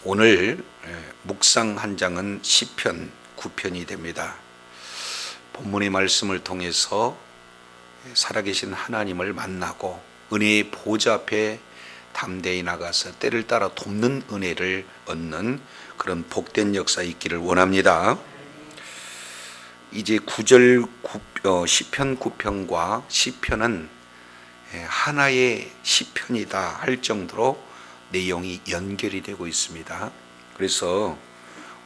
오늘 묵상 한 장은 시편 9편이 됩니다. 본문의 말씀을 통해서 살아계신 하나님을 만나고 은혜의 보좌 앞에 담대히 나가서 때를 따라 돕는 은혜를 얻는 그런 복된 역사 있기를 원합니다. 이제 9절 시편 9편과 시편은 하나의 시편이다 할 정도로 내용이 연결이 되고 있습니다. 그래서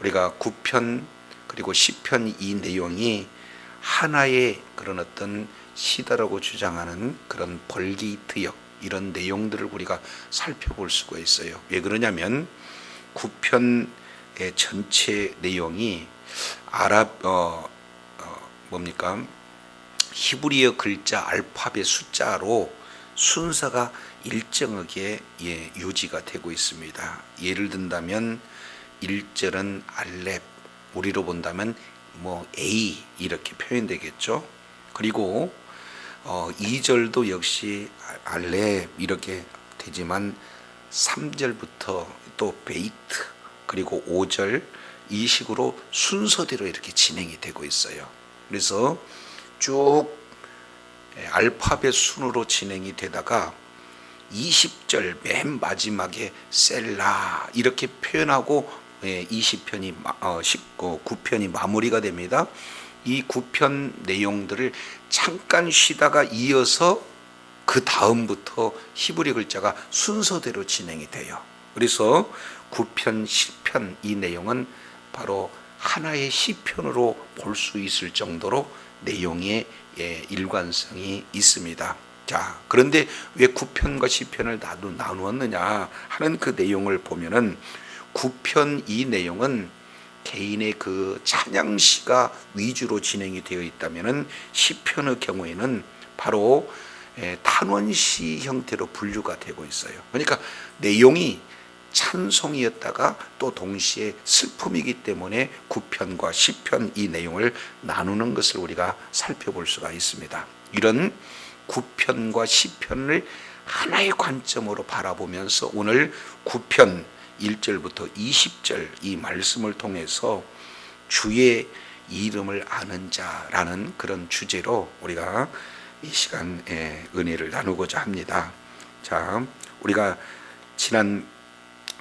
우리가 9편 그리고 시편 이 내용이 하나의 그런 어떤 시다라고 주장하는 그런 벌기트역 이런 내용들을 우리가 살펴볼 수가 있어요. 왜 그러냐면 9편의 전체 내용이 히브리어 글자 알파벳 숫자로 순서가 일정하게 유지가 되고 있습니다. 예를 든다면 1절은 알렙, 우리로 본다면 A 이렇게 표현되겠죠. 그리고 2절도 역시 알렙 이렇게 되지만 3절부터 또 베이트 그리고 5절 이 식으로 순서대로 이렇게 진행이 되고 있어요. 그래서 쭉 알파벳 순으로 진행이 되다가 20절 맨 마지막에 셀라 이렇게 표현하고 20편이 9편이 마무리가 됩니다. 이 9편 내용들을 잠깐 쉬다가 이어서 그 다음부터 히브리 글자가 순서대로 진행이 돼요. 그래서 9편, 10편 이 내용은 바로 하나의 시편으로 볼 수 있을 정도로 내용의 일관성이 있습니다. 자, 그런데 왜 9편과 10편을 나누었느냐 하는 그 내용을 보면은 9편 이 내용은 개인의 그 찬양시가 위주로 진행이 되어 있다면은 10편의 경우에는 바로 탄원시 형태로 분류가 되고 있어요. 그러니까 내용이 찬송이었다가 또 동시에 슬픔이기 때문에 9편과 10편 이 내용을 나누는 것을 우리가 살펴볼 수가 있습니다. 이런 9편과 10편을 하나의 관점으로 바라보면서 오늘 9편 1절부터 20절 이 말씀을 통해서 주의 이름을 아는 자라는 그런 주제로 우리가 이 시간에 은혜를 나누고자 합니다. 자, 우리가 지난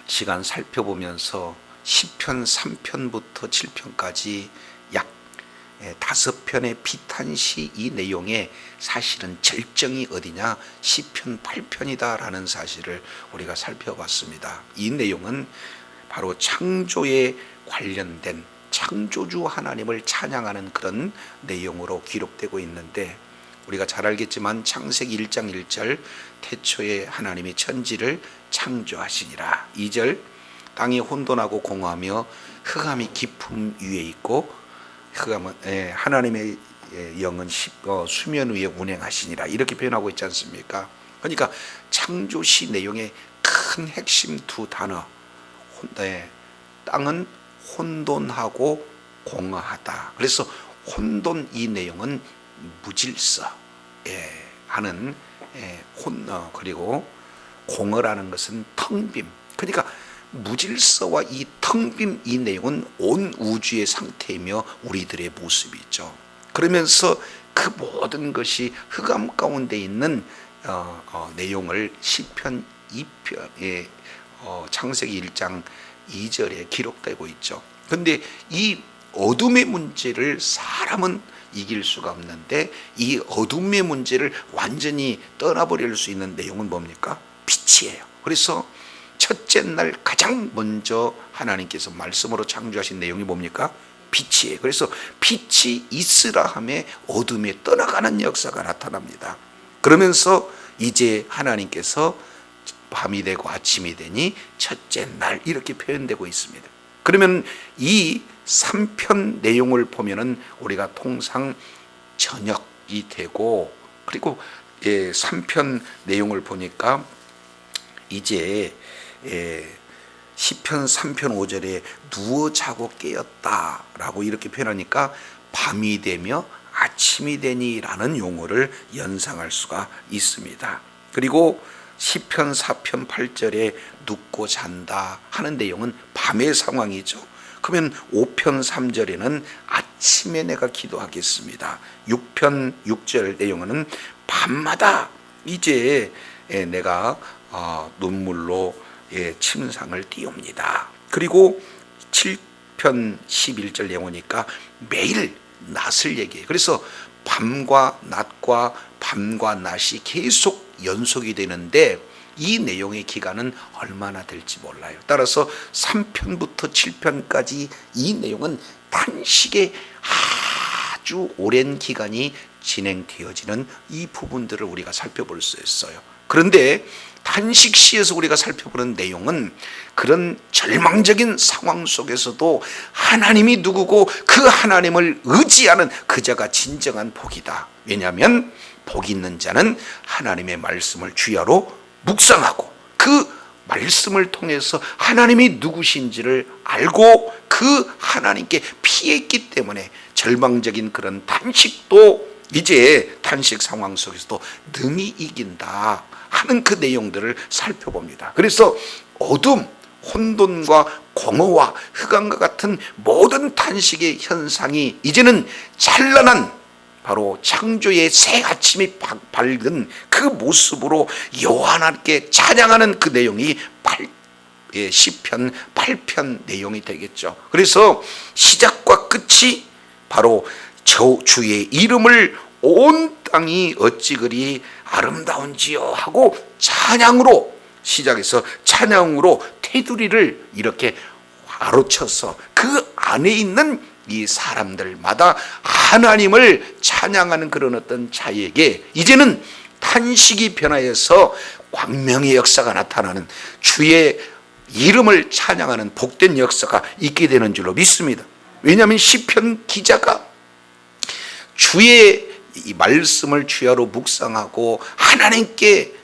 시간 살펴보면서 10편 3편부터 7편까지 약 5편의 비탄시 이 내용에 사실은 절정이 어디냐 10편 8편이다 라는 사실을 우리가 살펴봤습니다. 이 내용은 바로 창조에 관련된 창조주 하나님을 찬양하는 그런 내용으로 기록되고 있는데 우리가 잘 알겠지만 창세기 1장 1절 태초에 하나님이 천지를 창조하시니라. 2절 땅이 혼돈하고 공허하며 흑암이 깊음 위에 있고 흑암은 하나님의 영은 수면 위에 운행하시니라 이렇게 표현하고 있지 않습니까? 그러니까 창조시 내용의 큰 핵심 두 단어 땅은 혼돈하고 공허하다. 그래서 혼돈 이 내용은 무질서 하는 그리고 공허라는 것은 텅빔. 그러니까 무질서와 이 텅빔 이 내용은 온 우주의 상태이며 우리들의 모습이죠. 그러면서 그 모든 것이 흑암 가운데 있는 내용을 시편 2편의 창세기 1장 2절에 기록되고 있죠. 그런데 이 어둠의 문제를 사람은 이길 수가 없는데 이 어둠의 문제를 완전히 떠나버릴 수 있는 내용은 뭡니까? 빛이에요. 그래서 첫째 날 가장 먼저 하나님께서 말씀으로 창조하신 내용이 뭡니까? 빛이에요. 그래서 빛이 있으라 함에 어둠에 떠나가는 역사가 나타납니다. 그러면서 이제 하나님께서 밤이 되고 아침이 되니 첫째 날 이렇게 표현되고 있습니다. 그러면 이 3편 내용을 보면은 우리가 통상 저녁이 되고 그리고 3편 내용을 보니까 이제 시편 3편 5절에 누워 자고 깨었다라고 이렇게 표현하니까 밤이 되며 아침이 되니라는 용어를 연상할 수가 있습니다. 그리고 시편 4편 8절에 눕고 잔다 하는 내용은 밤의 상황이죠. 그러면 5편 3절에는 아침에 내가 기도하겠습니다. 6편 6절 내용은 밤마다 이제 내가 눈물로 침상을 띄웁니다. 그리고 7편 11절 내용이니까 매일 낮을 얘기해요. 그래서 밤과 낮이 계속 연속이 되는데 이 내용의 기간은 얼마나 될지 몰라요. 따라서 3편부터 7편까지 이 내용은 단식의 아주 오랜 기간이 진행되어지는 이 부분들을 우리가 살펴볼 수 있어요. 그런데 단식시에서 우리가 살펴보는 내용은 그런 절망적인 상황 속에서도 하나님이 누구고 그 하나님을 의지하는 그 자가 진정한 복이다. 왜냐하면 복 있는 자는 하나님의 말씀을 주야로 묵상하고 그 말씀을 통해서 하나님이 누구신지를 알고 그 하나님께 피했기 때문에 절망적인 그런 단식도 이제 단식 상황 속에서도 능히 이긴다 하는 그 내용들을 살펴봅니다. 그래서 어둠, 혼돈과 공허와 흑암과 같은 모든 단식의 현상이 이제는 찬란한 바로 창조의 새 아침이 밝은 그 모습으로 여호와 하나님께 찬양하는 그 내용이 시편 8편 내용이 되겠죠. 그래서 시작과 끝이 바로 주의 이름을 온 땅이 어찌 그리 아름다운지요 하고 찬양으로 시작해서 찬양으로 테두리를 이렇게 아로쳐서 그 안에 있는 이 사람들마다 하나님을 찬양하는 그런 어떤 자에게 이제는 탄식이 변화해서 광명의 역사가 나타나는 주의 이름을 찬양하는 복된 역사가 있게 되는 줄로 믿습니다. 왜냐하면 시편 기자가 주의 이 말씀을 주야로 묵상하고 하나님께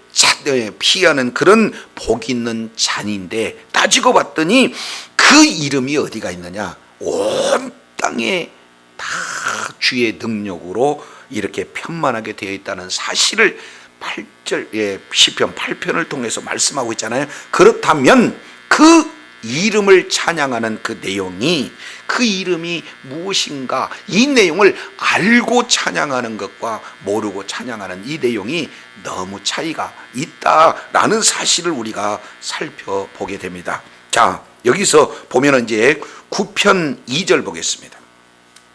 피하는 그런 복 있는 잔인데 따지고 봤더니 그 이름이 어디가 있느냐? 온 땅에 다 주의 능력으로 이렇게 편만하게 되어 있다는 사실을 8절 시편 8편을 통해서 말씀하고 있잖아요. 그렇다면 그 이름을 찬양하는 그 내용이 그 이름이 무엇인가 이 내용을 알고 찬양하는 것과 모르고 찬양하는 이 내용이 너무 차이가 있다라는 사실을 우리가 살펴보게 됩니다. 자, 여기서 보면 이제 9편 2절 보겠습니다.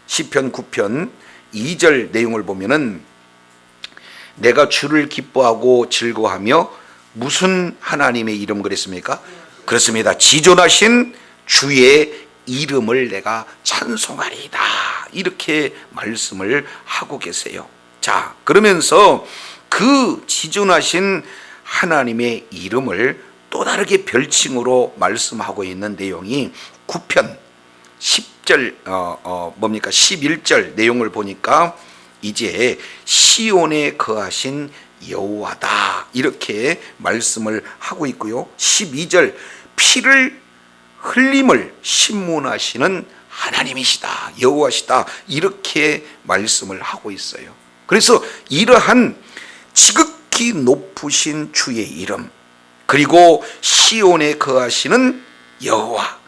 시편 9편 2절 내용을 보면은 내가 주를 기뻐하고 즐거워하며 무슨 하나님의 이름 그랬습니까? 그렇습니다. 지존하신 주의 이름을 내가 찬송하리이다. 이렇게 말씀을 하고 계세요. 자, 그러면서 그 지존하신 하나님의 이름을 또 다르게 별칭으로 말씀하고 있는 내용이 9편 10절 11절 내용을 보니까 이제 시온에 거하신 여호와다 이렇게 말씀을 하고 있고요. 12절 피를 흘림을 신문하시는 하나님이시다 여호와시다 이렇게 말씀을 하고 있어요. 그래서 이러한 지극히 높으신 주의 이름 그리고 시온에 거하시는 여호와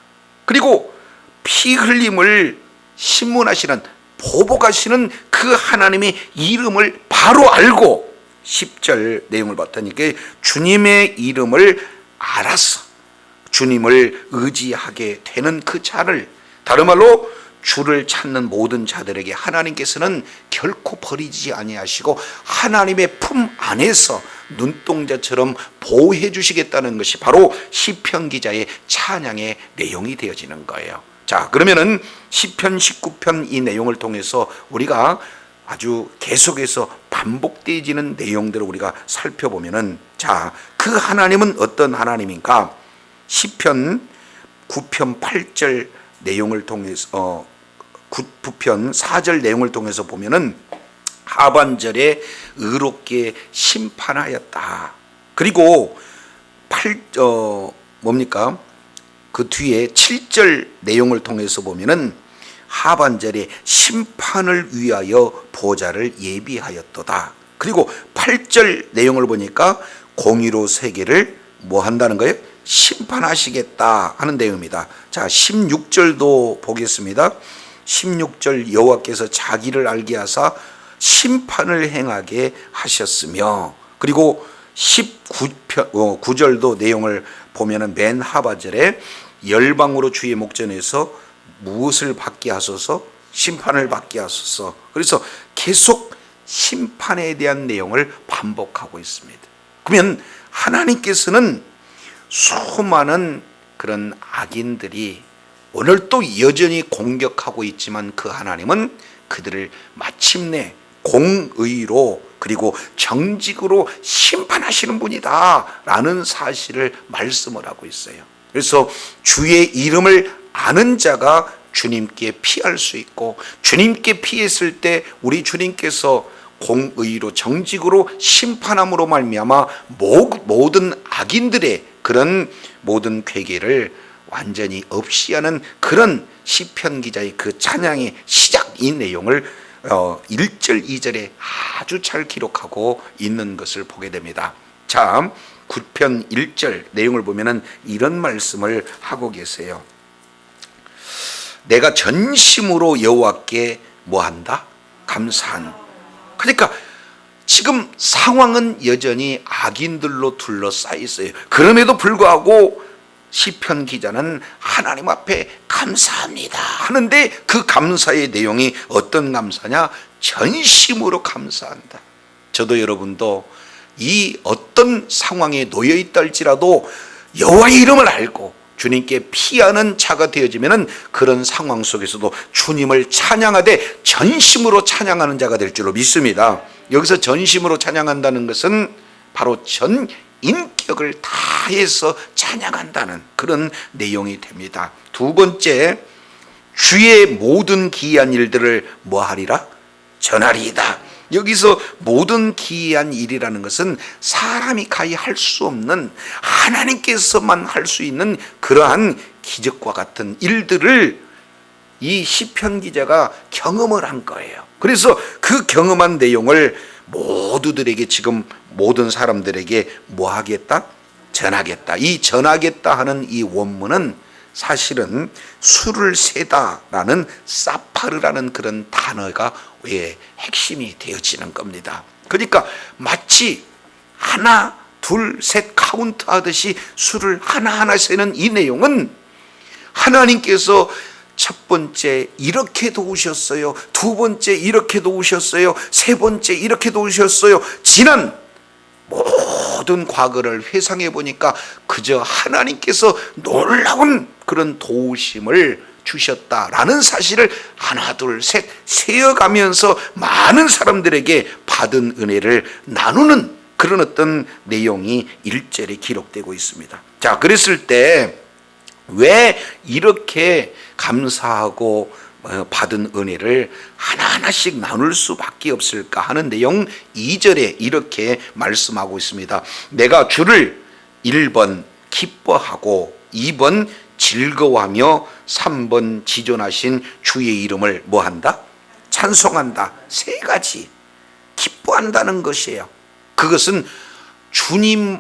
그리고 피 흘림을 신문하시는 보복하시는 그 하나님의 이름을 바로 알고 10절 내용을 봤더니 주님의 이름을 알아서 주님을 의지하게 되는 그 자를 다른 말로 주를 찾는 모든 자들에게 하나님께서는 결코 버리지 아니하시고 하나님의 품 안에서 눈동자처럼 보호해 주시겠다는 것이 바로 시편 기자의 찬양의 내용이 되어지는 거예요. 자, 그러면은 시편 19편 이 내용을 통해서 우리가 아주 계속해서 반복되어지는 내용들을 우리가 살펴보면은 자, 그 하나님은 어떤 하나님인가? 시편 9편 8절 내용을 통해서 9편 4절 내용을 통해서 보면은 하반절에 의롭게 심판하였다. 그리고 그 뒤에 7절 내용을 통해서 보면은 하반절에 심판을 위하여 보좌를 예비하였도다. 그리고 8절 내용을 보니까 공의로 세계를 뭐 한다는 거예요? 심판하시겠다 하는 내용입니다. 자, 16절도 보겠습니다. 16절 여호와께서 자기를 알게 하사 심판을 행하게 하셨으며, 그리고 19절도 내용을 보면은 맨 하바절에 열방으로 주의 목전에서 무엇을 받게 하소서? 심판을 받게 하소서. 그래서 계속 심판에 대한 내용을 반복하고 있습니다. 그러면 하나님께서는 수많은 그런 악인들이 오늘 또 여전히 공격하고 있지만 그 하나님은 그들을 마침내 공의로 그리고 정직으로 심판하시는 분이다 라는 사실을 말씀을 하고 있어요. 그래서 주의 이름을 아는 자가 주님께 피할 수 있고, 주님께 피했을 때 우리 주님께서 공의로 정직으로 심판함으로 말미암아 모든 악인들의 그런 모든 괴계를 완전히 없이 하는 그런 시편 기자의 그 찬양의 시작, 이 내용을 1절 2절에 아주 잘 기록하고 있는 것을 보게 됩니다. 자, 9편 1절 내용을 보면은 이런 말씀을 하고 계세요. 내가 전심으로 여호와께 뭐한다? 감사한. 그러니까 지금 상황은 여전히 악인들로 둘러싸여 있어요. 그럼에도 불구하고 시편 기자는 하나님 앞에 감사합니다 하는데, 그 감사의 내용이 어떤 감사냐? 전심으로 감사한다. 저도 여러분도 이 어떤 상황에 놓여 있다 할지라도 여호와의 이름을 알고 주님께 피하는 자가 되어지면은 그런 상황 속에서도 주님을 찬양하되 전심으로 찬양하는 자가 될 줄로 믿습니다. 여기서 전심으로 찬양한다는 것은 바로 전 인격을 다해서 찬양한다는 그런 내용이 됩니다. 두 번째, 주의 모든 기이한 일들을 뭐하리라? 전하리이다. 여기서 모든 기이한 일이라는 것은 사람이 가히 할 수 없는, 하나님께서만 할 수 있는 그러한 기적과 같은 일들을 이 시편 기자가 경험을 한 거예요. 그래서 그 경험한 내용을 모두들에게, 지금 모든 사람들에게 뭐 하겠다? 전하겠다. 이 전하겠다 하는 이 원문은 사실은 수를 세다라는 사파르라는 그런 단어가 왜 핵심이 되어지는 겁니다. 그러니까 마치 하나 둘 셋 카운트 하듯이 수를 하나하나 세는 이 내용은 하나님께서 첫 번째 이렇게 도우셨어요, 두 번째 이렇게 도우셨어요, 세 번째 이렇게 도우셨어요. 지난 모든 과거를 회상해 보니까 그저 하나님께서 놀라운 그런 도우심을 주셨다라는 사실을 하나 둘 셋 세어가면서 많은 사람들에게 받은 은혜를 나누는 그런 어떤 내용이 1절에 기록되고 있습니다. 자, 그랬을 때 왜 이렇게 감사하고 받은 은혜를 하나하나씩 나눌 수밖에 없을까 하는 내용 2절에 이렇게 말씀하고 있습니다. 내가 주를 1번 기뻐하고 2번 즐거워하며 3번 지존하신 주의 이름을 뭐한다? 찬송한다. 세 가지 기뻐한다는 것이에요. 그것은 주님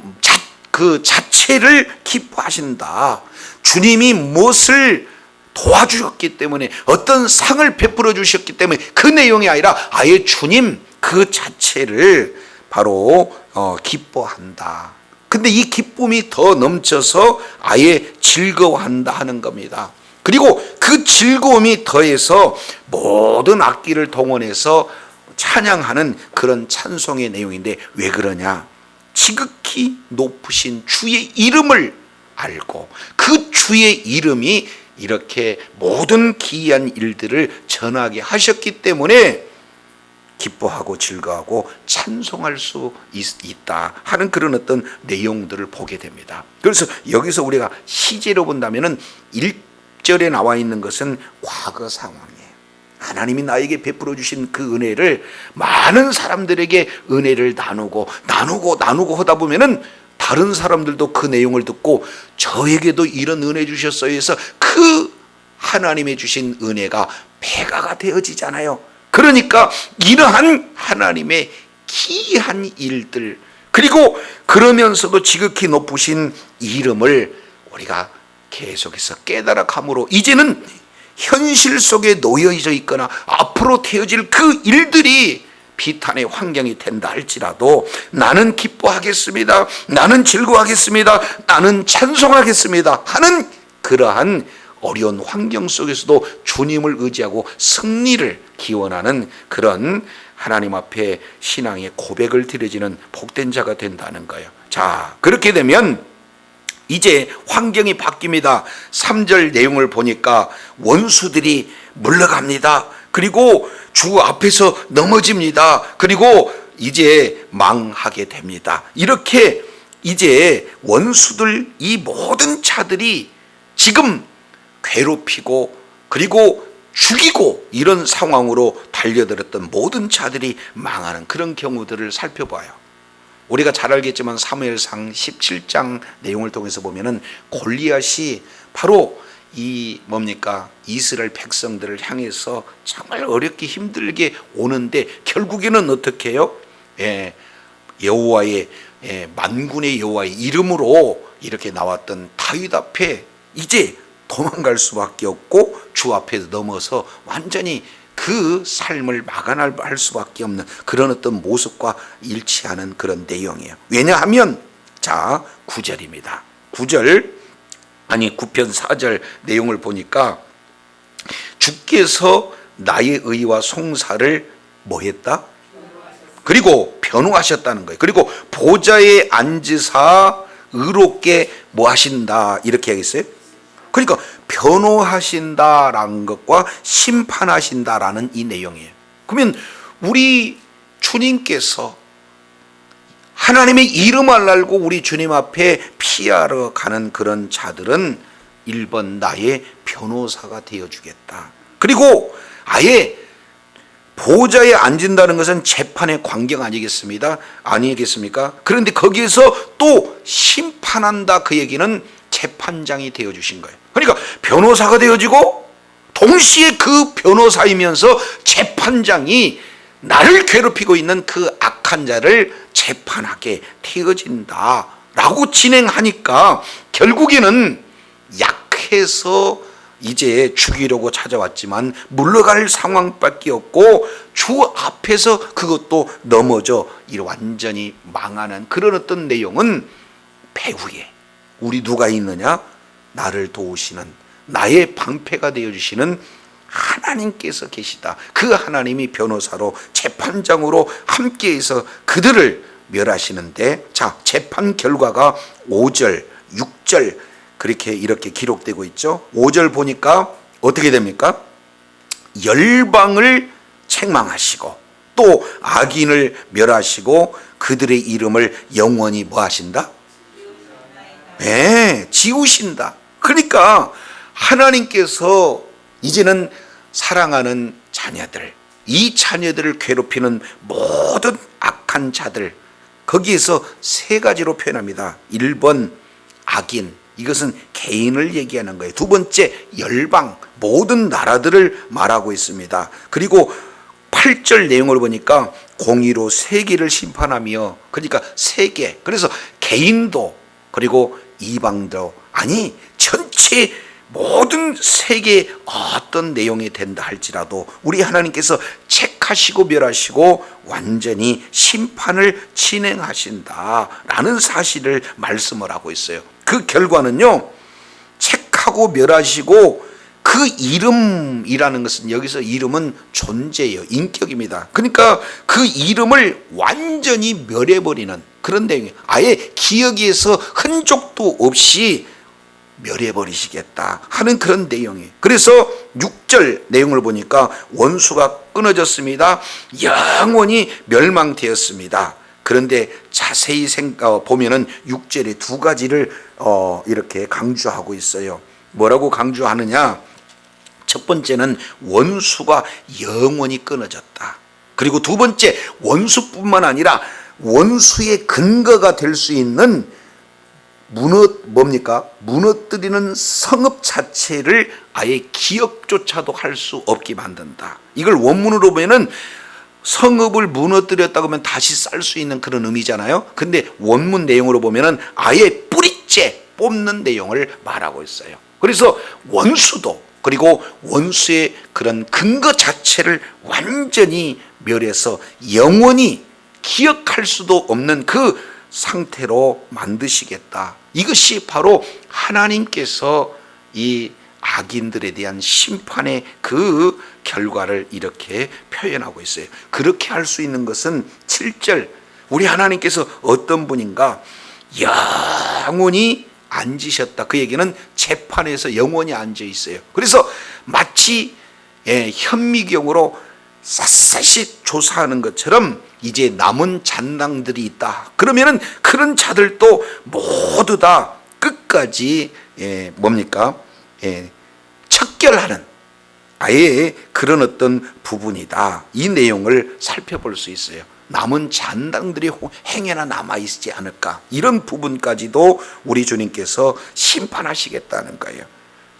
그 자체를 기뻐하신다. 주님이 무엇을 도와주셨기 때문에, 어떤 상을 베풀어 주셨기 때문에 그 내용이 아니라 아예 주님 그 자체를 바로 기뻐한다. 근데 이 기쁨이 더 넘쳐서 아예 즐거워한다 하는 겁니다. 그리고 그 즐거움이 더해서 모든 악기를 동원해서 찬양하는 그런 찬송의 내용인데, 왜 그러냐? 지극히 높으신 주의 이름을 알고 그 주의 이름이 이렇게 모든 기이한 일들을 전하게 하셨기 때문에 기뻐하고 즐거워하고 찬송할 수 있다 하는 그런 어떤 내용들을 보게 됩니다. 그래서 여기서 우리가 시제로 본다면은 1절에 나와 있는 것은 과거 상황이에요. 하나님이 나에게 베풀어 주신 그 은혜를 많은 사람들에게 은혜를 나누고 하다 보면은 다른 사람들도 그 내용을 듣고 저에게도 이런 은혜 주셨어요 해서 그 하나님의 주신 은혜가 배가가 되어지잖아요. 그러니까 이러한 하나님의 기이한 일들, 그리고 그러면서도 지극히 높으신 이름을 우리가 계속해서 깨달아 감으로 이제는 현실 속에 놓여져 있거나 앞으로 되어질 그 일들이 비탄의 환경이 된다 할지라도 나는 기뻐하겠습니다, 나는 즐거워하겠습니다, 나는 찬송하겠습니다 하는 그러한 어려운 환경 속에서도 주님을 의지하고 승리를 기원하는 그런 하나님 앞에 신앙의 고백을 드려지는 복된 자가 된다는 거예요. 자, 그렇게 되면 이제 환경이 바뀝니다. 3절 내용을 보니까 원수들이 물러갑니다. 그리고 주 앞에서 넘어집니다. 그리고 이제 망하게 됩니다. 이렇게 이제 원수들, 이 모든 자들이 지금 괴롭히고 그리고 죽이고 이런 상황으로 달려들었던 모든 자들이 망하는 그런 경우들을 살펴봐요. 우리가 잘 알겠지만 사무엘상 17장 내용을 통해서 보면은 골리앗이 바로 이 뭡니까? 이스라엘 백성들을 향해서 정말 어렵게 힘들게 오는데 결국에는 어떻게 해요? 여호와의 만군의 여호와의 이름으로 이렇게 나왔던 다윗 앞에 이제 도망갈 수밖에 없고 주 앞에서 넘어서 완전히 그 삶을 막아낼 수밖에 없는 그런 어떤 모습과 일치하는 그런 내용이에요. 왜냐하면 자 9절입니다. 9편 4절 내용을 보니까 주께서 나의 의와 송사를 뭐 했다? 그리고 변호하셨다는 거예요. 그리고 보좌에 앉으사 의롭게 뭐 하신다 이렇게 하겠어요? 그러니까 변호하신다라는 것과 심판하신다라는 이 내용이에요. 그러면 우리 주님께서 하나님의 이름을 알고 우리 주님 앞에 피하러 가는 그런 자들은 1번 나의 변호사가 되어주겠다. 그리고 아예 보좌에 앉은다는 것은 재판의 광경 아니겠습니까? 그런데 거기에서 또 심판한다, 그 얘기는 재판장이 되어주신 거예요. 그러니까 변호사가 되어지고 동시에 그 변호사이면서 재판장이 나를 괴롭히고 있는 그 악한 자를 재판하게 되어진다라고 진행하니까 결국에는 약해서 이제 죽이려고 찾아왔지만 물러갈 상황밖에 없고 주 앞에서 그것도 넘어져 완전히 망하는 그런 어떤 내용은 배후에 우리 누가 있느냐? 나를 도우시는 나의 방패가 되어주시는 하나님께서 계시다. 그 하나님이 변호사로 재판장으로 함께해서 그들을 멸하시는데, 자 재판 결과가 5절 6절 이렇게 기록되고 있죠. 5절 보니까 어떻게 됩니까? 열방을 책망하시고 또 악인을 멸하시고 그들의 이름을 영원히 뭐 하신다? 네, 지우신다. 그러니까 하나님께서 이제는 사랑하는 자녀들, 이 자녀들을 괴롭히는 모든 악한 자들, 거기에서 세 가지로 표현합니다. 1번 악인, 이것은 개인을 얘기하는 거예요. 두 번째 열방, 모든 나라들을 말하고 있습니다. 그리고 8절 내용을 보니까 공의로 세계를 심판하며, 그러니까 세계, 그래서 개인도 그리고 이방도, 아니 전체 모든 세계에 어떤 내용이 된다 할지라도 우리 하나님께서 책하시고 멸하시고 완전히 심판을 진행하신다라는 사실을 말씀을 하고 있어요. 그 결과는요, 책하고 멸하시고 그 이름이라는 것은 여기서 이름은 존재예요. 인격입니다. 그러니까 그 이름을 완전히 멸해버리는 그런 내용이에요. 아예 기억에서 흔적도 없이 멸해버리시겠다 하는 그런 내용이에요. 그래서 6절 내용을 보니까 원수가 끊어졌습니다. 영원히 멸망되었습니다. 그런데 자세히 보면은 6절에 두 가지를 이렇게 강조하고 있어요. 뭐라고 강조하느냐? 첫 번째는 원수가 영원히 끊어졌다. 그리고 두 번째, 원수뿐만 아니라 원수의 근거가 될 수 있는 무너뜨리는 성읍 자체를 아예 기억조차도 할 수 없게 만든다. 이걸 원문으로 보면은 성읍을 무너뜨렸다고 하면 다시 쌀 수 있는 그런 의미잖아요. 근데 원문 내용으로 보면은 아예 뿌리째 뽑는 내용을 말하고 있어요. 그래서 원수도, 그리고 원수의 그런 근거 자체를 완전히 멸해서 영원히 기억할 수도 없는 그 상태로 만드시겠다. 이것이 바로 하나님께서 이 악인들에 대한 심판의 그 결과를 이렇게 표현하고 있어요. 그렇게 할 수 있는 것은 7절, 우리 하나님께서 어떤 분인가? 영원히 앉으셨다. 그 얘기는 재판에서 영원히 앉아 있어요. 그래서 마치 현미경으로 샅샅이 조사하는 것처럼 이제 남은 잔당들이 있다. 그러면은 그런 자들도 모두 다 끝까지 뭡니까? 척결하는 아예 그런 어떤 부분이다. 이 내용을 살펴볼 수 있어요. 남은 잔당들이 행여나 남아있지 않을까, 이런 부분까지도 우리 주님께서 심판하시겠다는 거예요.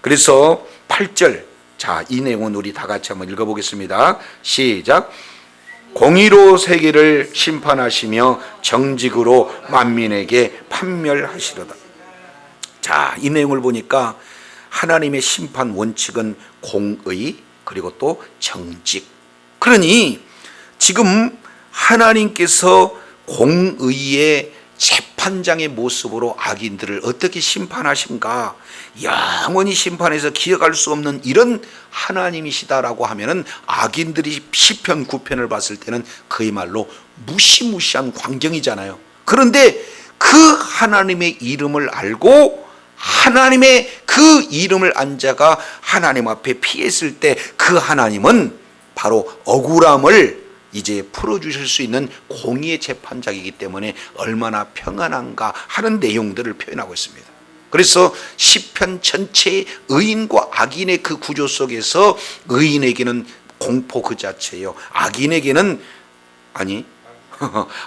그래서 8절, 자, 이 내용은 우리 다 같이 한번 읽어보겠습니다. 시작. 공의로 세계를 심판하시며 정직으로 만민에게 판멸하시려다. 자, 이 내용을 보니까 하나님의 심판 원칙은 공의, 그리고 또 정직. 그러니 지금 하나님께서 공의의 재판장의 모습으로 악인들을 어떻게 심판하신가? 영원히 심판해서 기억할 수 없는 이런 하나님이시다라고 하면은 악인들이 시편 9편을 봤을 때는 그야말로 무시무시한 광경이잖아요. 그런데 그 하나님의 이름을 알고 하나님의 그 이름을 안 자가 하나님 앞에 피했을 때 그 하나님은 바로 억울함을 이제 풀어주실 수 있는 공의의 재판장이기 때문에 얼마나 평안한가 하는 내용들을 표현하고 있습니다. 그래서 시편 전체의 의인과 악인의 그 구조 속에서 의인에게는 공포 그 자체예요. 악인에게는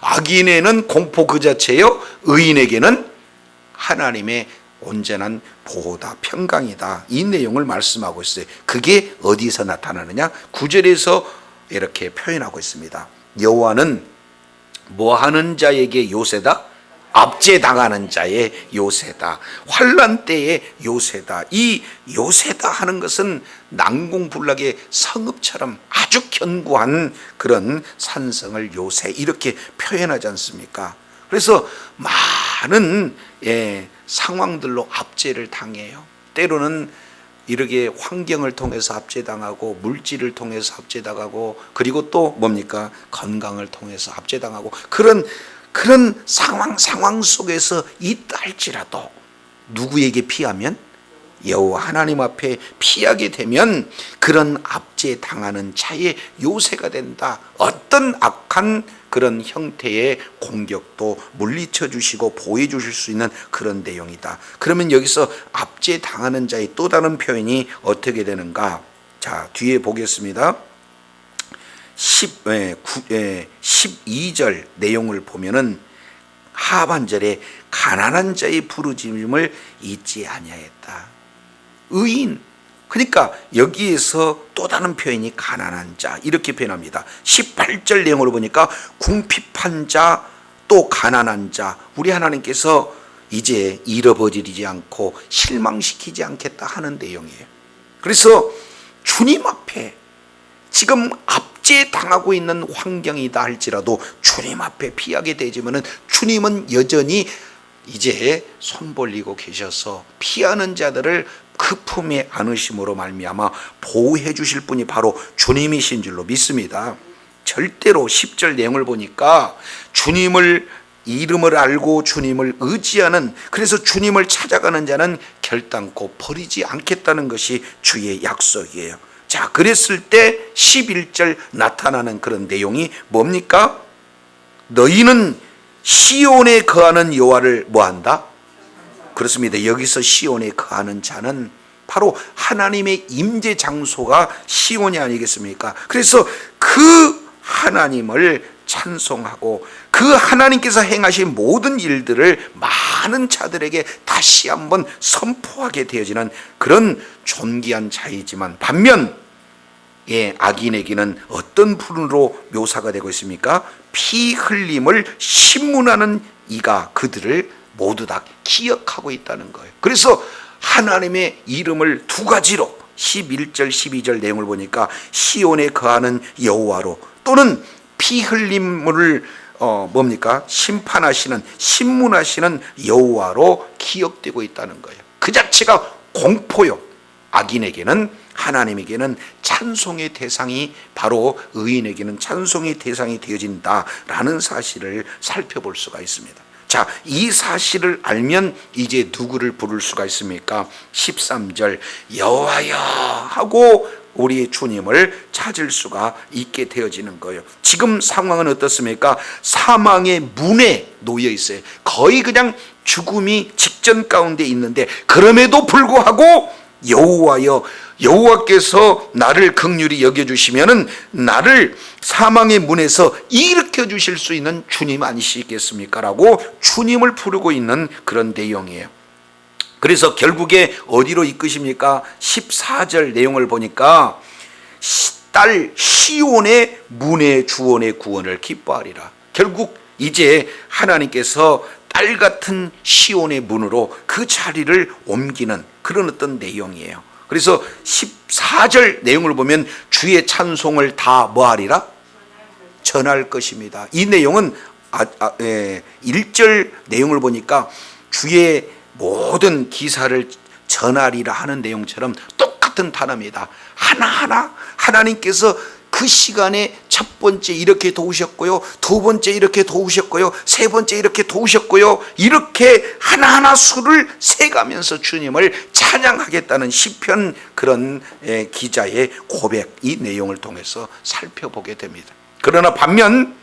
악인에는 공포 그 자체예요. 의인에게는 하나님의 온전한 보호다, 평강이다. 이 내용을 말씀하고 있어요. 그게 어디서 나타나느냐? 9절에서 이렇게 표현하고 있습니다. 여호와는 뭐하는 자에게 요새다? 압제당하는 자의 요새다. 환난 때의 요새다. 이 요새다 하는 것은 난공불락의 성읍처럼 아주 견고한 그런 산성을 요새, 이렇게 표현하지 않습니까? 그래서 많은 상황들로 압제를 당해요. 때로는 이렇게 환경을 통해서 압제당하고, 물질을 통해서 압제당하고, 그리고 또 뭡니까? 건강을 통해서 압제당하고, 그런 상황 속에서 있다 할지라도 누구에게 피하면? 여호와 하나님 앞에 피하게 되면 그런 압제당하는 자의 요새가 된다. 어떤 악한 그런 형태의 공격도 물리쳐 주시고 보호해 주실 수 있는 그런 내용이다. 그러면 여기서 압제당하는 자의 또 다른 표현이 어떻게 되는가? 자, 뒤에 보겠습니다. 12절 내용을 보면은 하반절에 가난한 자의 부르짖음을 잊지 아니하였다. 의인, 그러니까 여기에서 또 다른 표현이 가난한 자, 이렇게 표현합니다. 18절 내용으로 보니까 궁핍한 자, 또 가난한 자, 우리 하나님께서 이제 잃어버리지 않고 실망시키지 않겠다 하는 내용이에요. 그래서 주님 앞에 지금 압제당하고 있는 환경이다 할지라도 주님 앞에 피하게 되지만은 주님은 여전히 이제 손 벌리고 계셔서 피하는 자들을 그 품에 안으심으로 말미암아 보호해 주실 분이 바로 주님이신 줄로 믿습니다. 절대로 10절 내용을 보니까 주님을 이름을 알고 주님을 의지하는, 그래서 주님을 찾아가는 자는 결단코 버리지 않겠다는 것이 주의 약속이에요. 자, 그랬을 때 11절 나타나는 그런 내용이 뭡니까? 너희는 시온에 거하는 여호와를 뭐한다? 그렇습니다. 여기서 시온에 거하는 자는 바로 하나님의 임재 장소가 시온이 아니겠습니까? 그래서 그 하나님을 찬송하고 그 하나님께서 행하신 모든 일들을 많은 자들에게 다시 한번 선포하게 되어지는 그런 존귀한 자이지만, 반면 악인에게는 어떤 분으로 묘사가 되고 있습니까? 피 흘림을 신문하는 이가 그들을 모두 다 기억하고 있다는 거예요. 그래서 하나님의 이름을 두 가지로 11절 12절 내용을 보니까 시온에 거하는 여호와로, 또는 피 흘림을 심판하시는, 신문하시는 여호와로 기억되고 있다는 거예요. 그 자체가 공포요. 악인에게는, 하나님에게는 찬송의 대상이, 바로 의인에게는 찬송의 대상이 되어진다라는 사실을 살펴볼 수가 있습니다. 자, 이 사실을 알면 이제 누구를 부를 수가 있습니까? 13절 여호와여 하고 우리 주님을 찾을 수가 있게 되어지는 거예요. 지금 상황은 어떻습니까? 사망의 문에 놓여 있어요. 거의 그냥 죽음이 직전 가운데 있는데, 그럼에도 불구하고 여호와여, 여호와께서 나를 긍휼히 여겨주시면은 나를 사망의 문에서 일으켜 주실 수 있는 주님 아니시겠습니까? 라고 주님을 부르고 있는 그런 내용이에요. 그래서 결국에 어디로 이끄십니까? 14절 내용을 보니까 딸 시온의 문의 주원의 구원을 기뻐하리라. 결국 이제 하나님께서 딸 같은 시온의 문으로 그 자리를 옮기는 그런 어떤 내용이에요. 그래서 14절 내용을 보면 주의 찬송을 다 뭐하리라? 전할 것입니다. 이 내용은 1절 내용을 보니까 주의 모든 기사를 전하리라 하는 내용처럼 똑같은 단어입니다. 하나하나 하나님께서 그 시간에 첫 번째 이렇게 도우셨고요, 두 번째 이렇게 도우셨고요, 세 번째 이렇게 도우셨고요, 이렇게 하나하나 수를 세가면서 주님을 찬양하겠다는 시편 그런 기자의 고백, 이 내용을 통해서 살펴보게 됩니다. 그러나 반면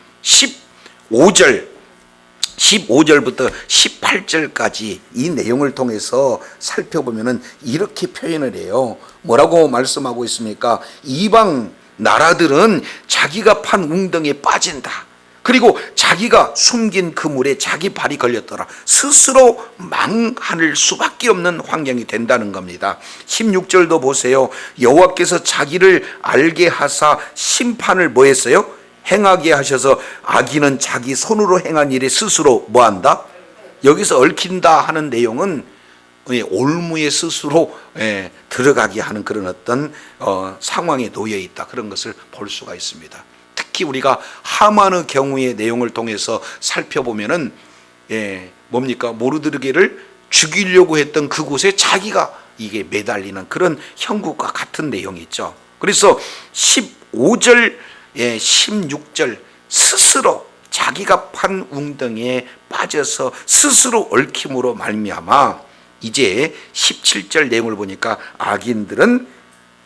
15절부터 18절까지 이 내용을 통해서 살펴보면 이렇게 표현을 해요. 뭐라고 말씀하고 있습니까? 이방 나라들은 자기가 판 웅덩이에 빠진다. 그리고 자기가 숨긴 그물에 자기 발이 걸렸더라. 스스로 망할 수밖에 없는 환경이 된다는 겁니다. 16절도 보세요. 여호와께서 자기를 알게 하사 심판을 뭐 했어요? 행하게 하셔서 악인은 자기 손으로 행한 일에 스스로 뭐한다? 여기서 얽힌다 하는 내용은 올무에 스스로 들어가게 하는 그런 어떤 상황에 놓여 있다, 그런 것을 볼 수가 있습니다. 특히 우리가 하만의 경우의 내용을 통해서 살펴보면은 모르드게를 죽이려고 했던 그곳에 자기가 이게 매달리는 그런 형국과 같은 내용이 있죠. 그래서 15절 16절 스스로 자기가 판 웅덩이에 빠져서 스스로 얽힘으로 말미암아 이제 17절 내용을 보니까 악인들은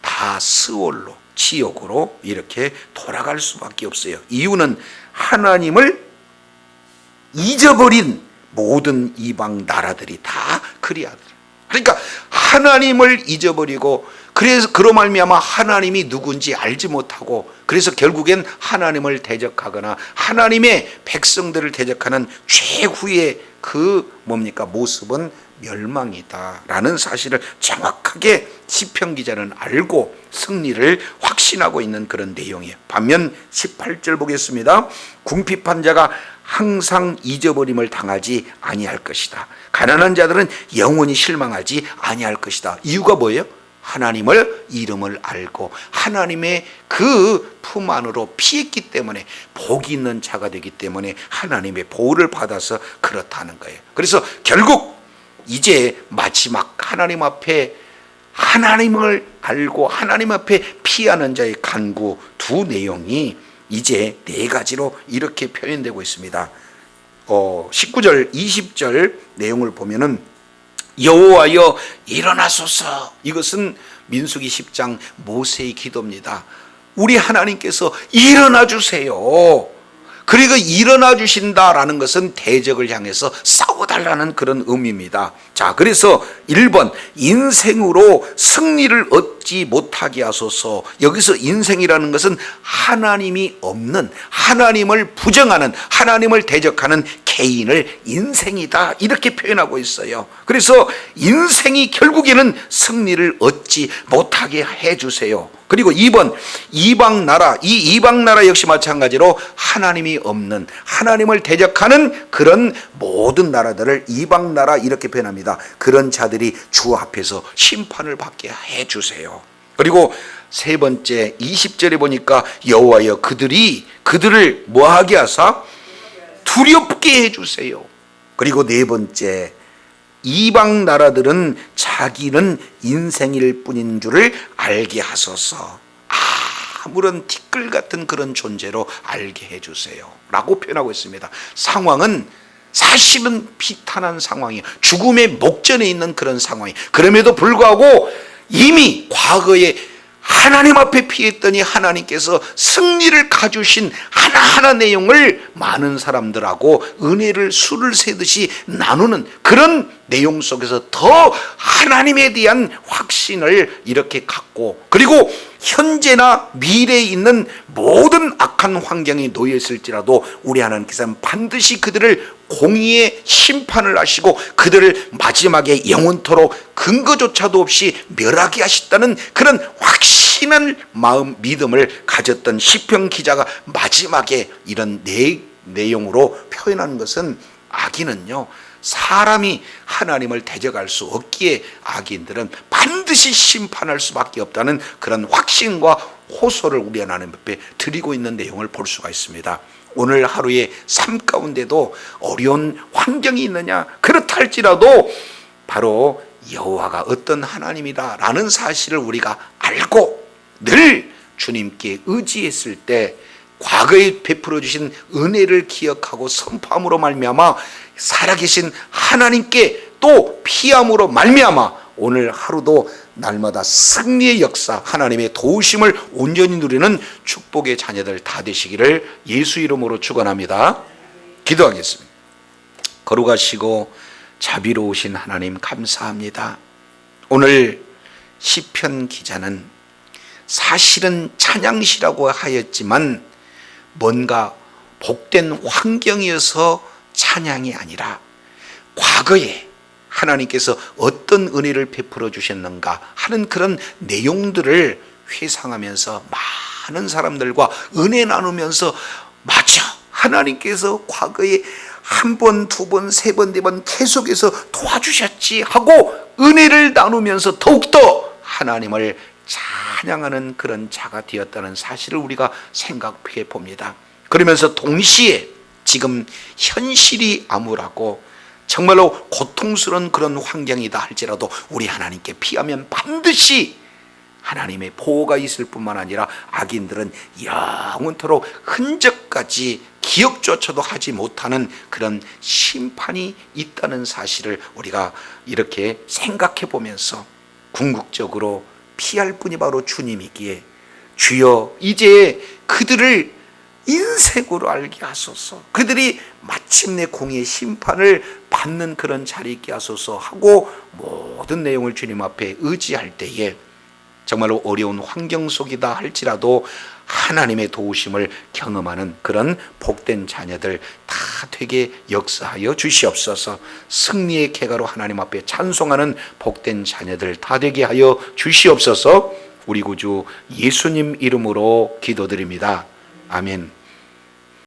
다 스올로, 지옥으로 이렇게 돌아갈 수밖에 없어요. 이유는 하나님을 잊어버린 모든 이방 나라들이 다 그리하더라. 그러니까 하나님을 잊어버리고, 그래서 그로 말미암아 하나님이 누군지 알지 못하고, 그래서 결국엔 하나님을 대적하거나 하나님의 백성들을 대적하는 최후의 그 모습은 멸망이다라는 사실을 정확하게 시편 기자는 알고 승리를 확신하고 있는 그런 내용이에요. 반면 18절 보겠습니다. 궁핍한 자가 항상 잊어버림을 당하지 아니할 것이다. 가난한 자들은 영원히 실망하지 아니할 것이다. 이유가 뭐예요? 하나님을 이름을 알고 하나님의 그 품 안으로 피했기 때문에, 복이 있는 자가 되기 때문에 하나님의 보호를 받아서 그렇다는 거예요. 그래서 결국 이제 마지막 하나님 앞에, 하나님을 알고 하나님 앞에 피하는 자의 간구 두 내용이 이제 네 가지로 이렇게 표현되고 있습니다. 19절 20절 내용을 보면은 여호와여 일어나소서, 이것은 민수기 10장 모세의 기도입니다. 우리 하나님께서 일어나 주세요. 그리고 일어나 주신다라는 것은 대적을 향해서 싸워달라는 그런 의미입니다. 자, 그래서 1번 인생으로 승리를 얻지 못하게 하소서. 여기서 인생이라는 것은 하나님이 없는, 하나님을 부정하는, 하나님을 대적하는 개인을 인생이다 이렇게 표현하고 있어요. 그래서 인생이 결국에는 승리를 얻지 못하게 해주세요. 그리고 2번 이방나라, 이 이방나라 역시 마찬가지로 하나님이 없는, 하나님을 대적하는 그런 모든 나라들을 이방나라 이렇게 표현합니다. 그런 자들이 주 앞에서 심판을 받게 해주세요. 그리고 세 번째 20절에 보니까 여호와여 그들을 뭐하게 하사 두렵게 해주세요. 그리고 네 번째 이방 나라들은 자기는 인생일 뿐인 줄을 알게 하소서. 아무런 티끌 같은 그런 존재로 알게 해주세요 라고 표현하고 있습니다. 상황은 사실은 비탄한 상황이에요. 죽음의 목전에 있는 그런 상황이에요. 그럼에도 불구하고 이미 과거에 하나님 앞에 피했더니 하나님께서 승리를 가주신 하나하나 내용을 많은 사람들하고 은혜를 술을 세듯이 나누는 그런 내용 속에서 더 하나님에 대한 확신을 이렇게 갖고, 그리고 현재나 미래에 있는 모든 악한 환경에 놓여 있을지라도 우리 하나님께서는 반드시 그들을 공의의 심판을 하시고 그들을 마지막에 영원토록 근거조차도 없이 멸하게 하셨다는 그런 확신한 마음, 믿음을 가졌던 시편 기자가 마지막에 이런 내용으로 표현하는 것은, 악인은요 사람이 하나님을 대적할 수 없기에 악인들은 반드시 심판할 수밖에 없다는 그런 확신과 호소를 우리 하나님 앞에 드리고 있는 내용을 볼 수가 있습니다. 오늘 하루의 삶 가운데도 어려운 환경이 있느냐, 그렇다 할지라도 바로 여호와가 어떤 하나님이다라는 사실을 우리가 알고 늘 주님께 의지했을 때 과거에 베풀어 주신 은혜를 기억하고 선포함으로 말미암아 살아계신 하나님께 또 피함으로 말미암아 오늘 하루도 날마다 승리의 역사, 하나님의 도우심을 온전히 누리는 축복의 자녀들 다 되시기를 예수 이름으로 축원합니다. 기도하겠습니다. 거룩하시고 자비로우신 하나님 감사합니다. 오늘 시편 기자는 사실은 찬양시라고 하였지만 뭔가 복된 환경이어서 찬양이 아니라 과거에 하나님께서 어떤 은혜를 베풀어 주셨는가 하는 그런 내용들을 회상하면서 많은 사람들과 은혜 나누면서, 맞아, 하나님께서 과거에 한 번, 두 번, 세 번, 네 번 계속해서 도와주셨지 하고 은혜를 나누면서 더욱더 하나님을 찬양하는 그런 자가 되었다는 사실을 우리가 생각해 봅니다. 그러면서 동시에 지금 현실이 암울하고 정말로 고통스러운 그런 환경이다 할지라도 우리 하나님께 피하면 반드시 하나님의 보호가 있을 뿐만 아니라 악인들은 영원토록 흔적까지 기억조차도 하지 못하는 그런 심판이 있다는 사실을 우리가 이렇게 생각해 보면서 궁극적으로 피할 분이 바로 주님이기에 주여 이제 그들을 인생으로 알게 하소서, 그들이 마침내 공의의 심판을 받는 그런 자리에 있게 하소서 하고 모든 내용을 주님 앞에 의지할 때에 정말로 어려운 환경 속이다 할지라도 하나님의 도우심을 경험하는 그런 복된 자녀들 다 되게 역사하여 주시옵소서. 승리의 쾌가로 하나님 앞에 찬송하는 복된 자녀들 다 되게 하여 주시옵소서. 우리 구주 예수님 이름으로 기도드립니다. 아멘.